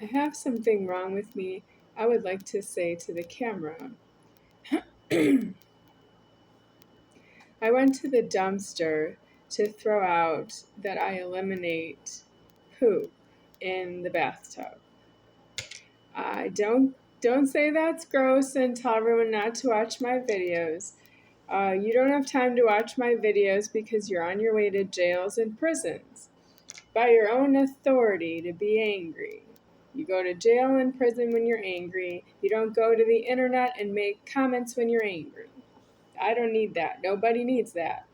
I have something wrong with me I would like to say to the camera. I went to the dumpster to throw out that I eliminate poop in the bathtub. Don't say that's gross and tell everyone not to watch my videos. You don't have time to watch my videos because you're on your way to jails and prisons. By your own authority to be angry. You go to jail and prison when you're angry. You don't go to the internet and make comments when you're angry. I don't need that. Nobody needs that.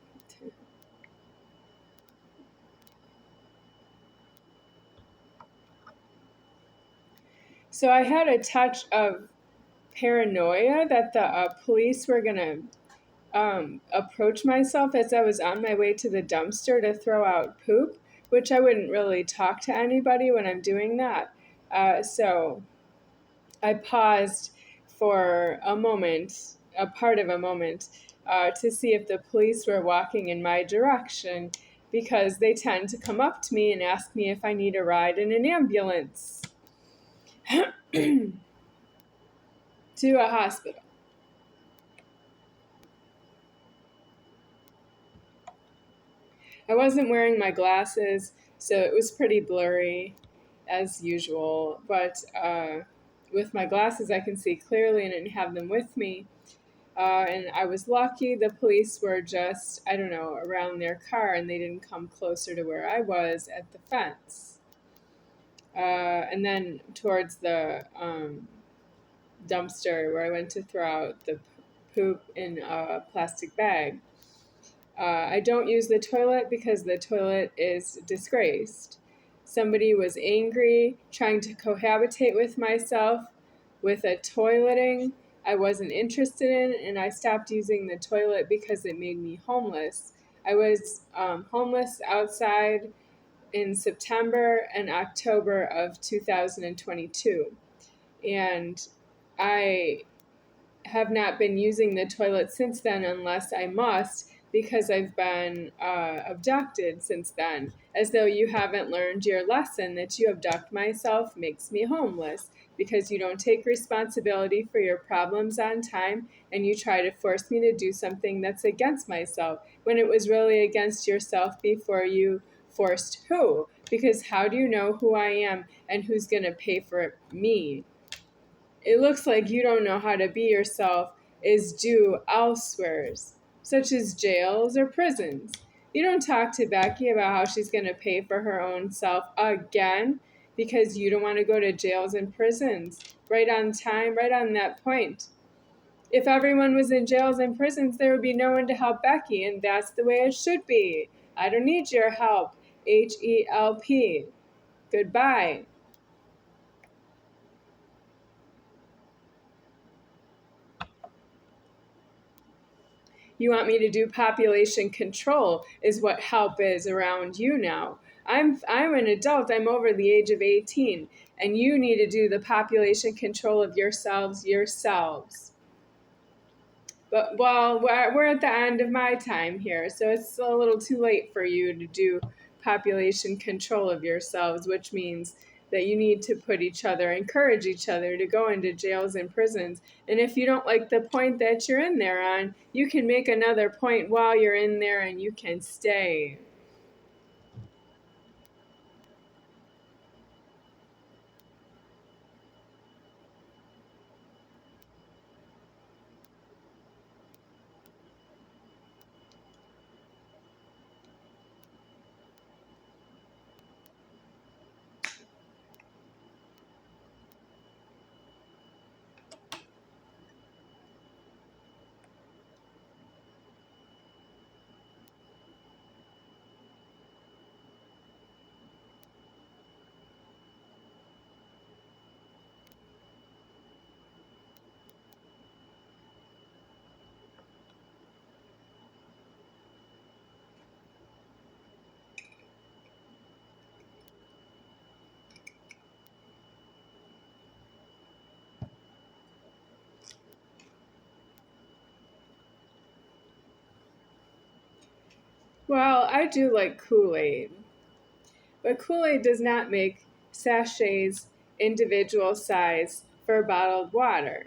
So I had a touch of paranoia that the police were going to approach myself as I was on my way to the dumpster to throw out poop, which I wouldn't really talk to anybody when I'm doing that. So I paused for a moment, a part of a moment, to see if the police were walking in my direction because they tend to come up to me and ask me if I need a ride in an ambulance to a hospital. I wasn't wearing my glasses, so it was pretty blurry as usual, but with my glasses I can see clearly and I didn't have them with me. And I was lucky the police were just, I don't know, around their car and they didn't come closer to where I was at the fence. And then towards the dumpster where I went to throw out the poop in a plastic bag. I don't use the toilet because the toilet is disgraced. Somebody was angry, trying to cohabitate with myself with a toileting I wasn't interested in, and I stopped using the toilet because it made me homeless. I was homeless outside in September and October of 2022, and I have not been using the toilet since then unless I must because I've been abducted since then. As though you haven't learned your lesson that you abduct myself makes me homeless because you don't take responsibility for your problems on time and you try to force me to do something that's against myself when it was really against yourself before you forced who? Because how do you know who I am and who's going to pay for me? It looks like you don't know how to be yourself is due elsewhere, such as jails or prisons. You don't talk to Becky about how she's going to pay for her own self again because you don't want to go to jails and prisons. Right on time, right on that point. If everyone was in jails and prisons, there would be no one to help Becky, and that's the way it should be. I don't need your help. HELP. Goodbye. You want me to do population control is what help is around you now. I'm an adult, I'm over the age of 18, and you need to do the population control of yourselves. But well, we're at the end of my time here, so it's a little too late for you to do population control of yourselves, which means that you need to encourage each other to go into jails and prisons. And if you don't like the point that you're in there on, you can make another point while you're in there and you can stay. Well, I do like Kool-Aid, but Kool-Aid does not make sachets individual size for bottled water.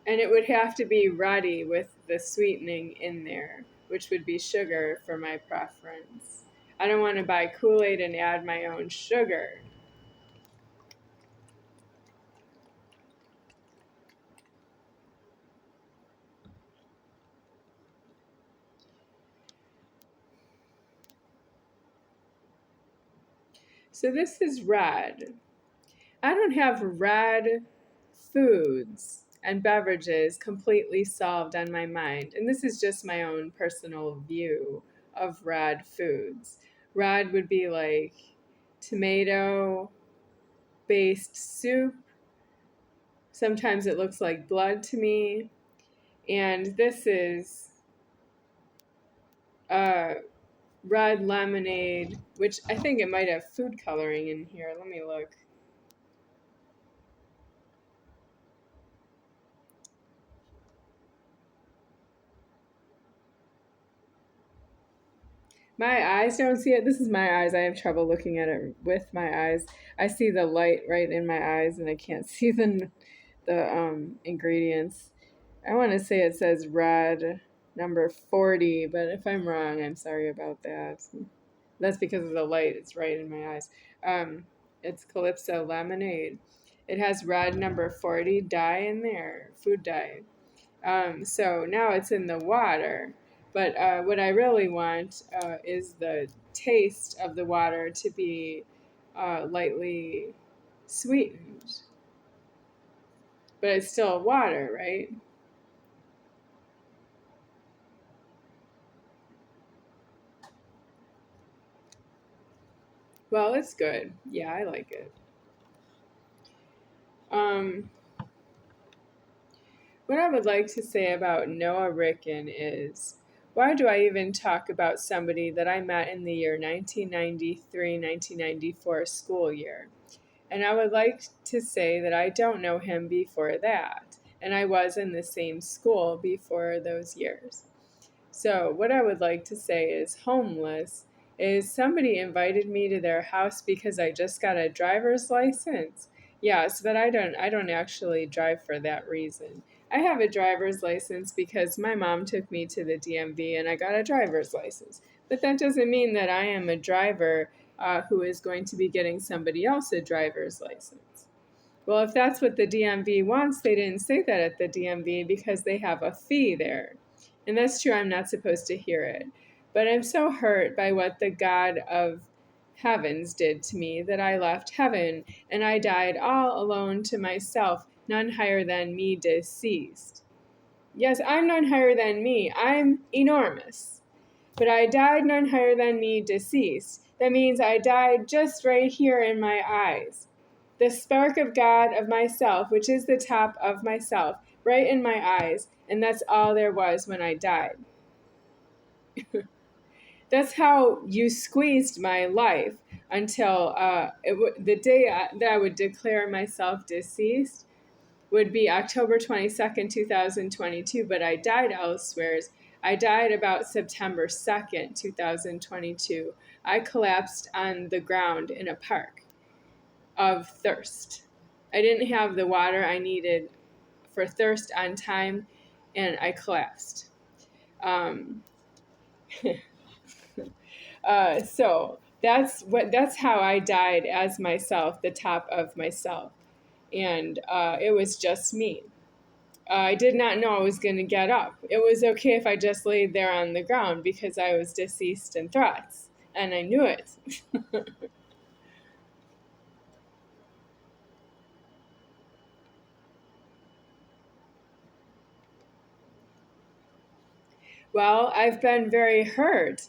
And it would have to be ready with the sweetening in there, which would be sugar for my preference. I don't want to buy Kool-Aid and add my own sugar. So this is red. I don't have red foods and beverages completely solved on my mind. And this is just my own personal view of red foods. Red would be like tomato based soup. Sometimes it looks like blood to me. And this is red lemonade, which I think it might have food coloring in here. Let me look. My eyes don't see it. This is my eyes. I have trouble looking at it with my eyes. I see the light right in my eyes, and I can't see the ingredients. I want to say it says red number 40, but if I'm wrong, I'm sorry about that. That's because of the light. It's right in my eyes. It's Calypso lemonade. It has red number 40 dye in there, food dye. So now it's in the water. But what I really want is the taste of the water to be lightly sweetened. But it's still water, right? Well, it's good. Yeah, I like it. Um, what I would like to say about Noah Rickun is, why do I even talk about somebody that I met in the year 1993-1994 school year? And I would like to say that I don't know him before that. And I was in the same school before those years. So, what I would like to say is homeless is somebody invited me to their house because I just got a driver's license. Yes, but I don't actually drive for that reason. I have a driver's license because my mom took me to the DMV and I got a driver's license. But that doesn't mean that I am a driver who is going to be getting somebody else a driver's license. Well, if that's what the DMV wants, they didn't say that at the DMV because they have a fee there. And that's true, I'm not supposed to hear it. But I'm so hurt by what the God of heavens did to me that I left heaven and I died all alone to myself, none higher than me deceased. Yes, I'm none higher than me. I'm enormous. But I died none higher than me deceased. That means I died just right here in my eyes. The spark of God of myself, which is the top of myself, right in my eyes, and that's all there was when I died. That's how you squeezed my life until the day that I would declare myself deceased would be October 22nd, 2022, but I died elsewhere. I died about September 2nd, 2022. I collapsed on the ground in a park of thirst. I didn't have the water I needed for thirst on time, and I collapsed. Um, so that's how I died as myself, the top of myself, and it was just me. I did not know I was going to get up. It was okay if I just laid there on the ground because I was deceased in threats, and I knew it. Well, I've been very hurt.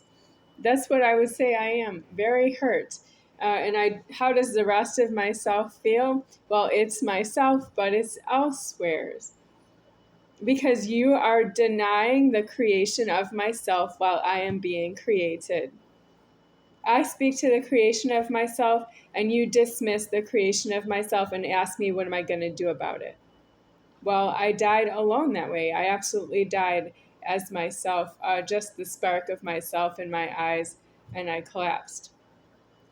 That's what I would say I am, very hurt. How does the rest of myself feel? Well, it's myself, but it's elsewhere's. Because you are denying the creation of myself while I am being created. I speak to the creation of myself, and you dismiss the creation of myself and ask me, what am I going to do about it? Well, I died alone that way. I absolutely died as myself, just the spark of myself in my eyes, and I collapsed.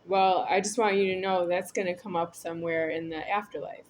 Well, I just want you to know that's going to come up somewhere in the afterlife.